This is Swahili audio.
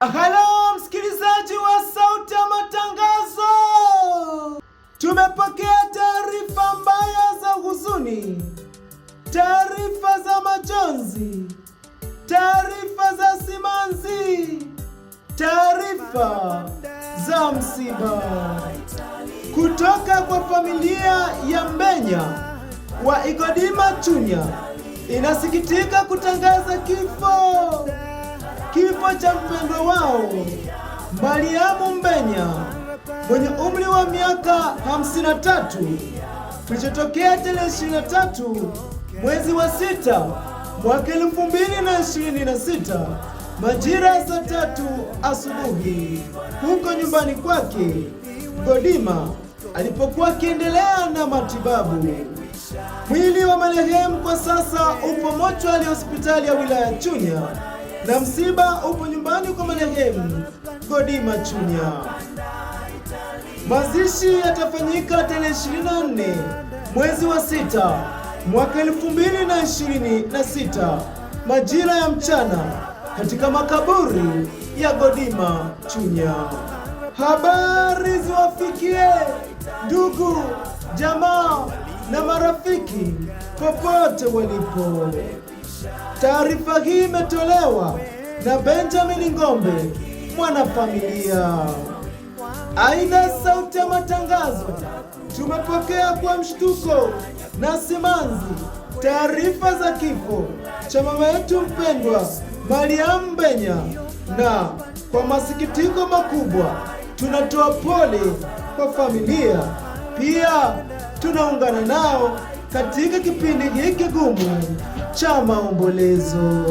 Halo msikilizaji wa Sauti ya Matangazo, tumepokea taarifa mbaya za huzuni, taarifa za majonzi, taarifa za simanzi, taarifa za msiba kutoka kwa familia ya Mbenya wa Igodima Chunya. Inasikitika kutangaza kifo cha mpendwa wao Mariamu Mbenya mwenye umri wa miaka 53 kilichotokea tarehe 23 mwezi wa 6 mwaka 2026 majira ya saa 3 asubuhi huko nyumbani kwake Godima alipokuwa akiendelea na matibabu. Mwili wa marehemu kwa sasa upo mochwari ya hospitali ya wilaya Chunya na msiba upo nyumbani kwa marehemu Godima Chunya. Mazishi yatafanyika tarehe 24 mwezi wa 6 mwaka 2026 majira ya mchana katika makaburi ya Godima Chunya. Habari ziwafikie ndugu, jamaa na marafiki popote walipo. Taarifa hii imetolewa na Benjamin Ngombe, mwanafamilia. Aidha, Sauti ya Matangazo tumepokea kwa mshtuko na simanzi taarifa za kifo cha mama yetu mpendwa Mariamu Mbenya, na kwa masikitiko makubwa tunatoa pole kwa familia. Pia tunaungana nao katika kipindi hiki gumu cha maombolezo.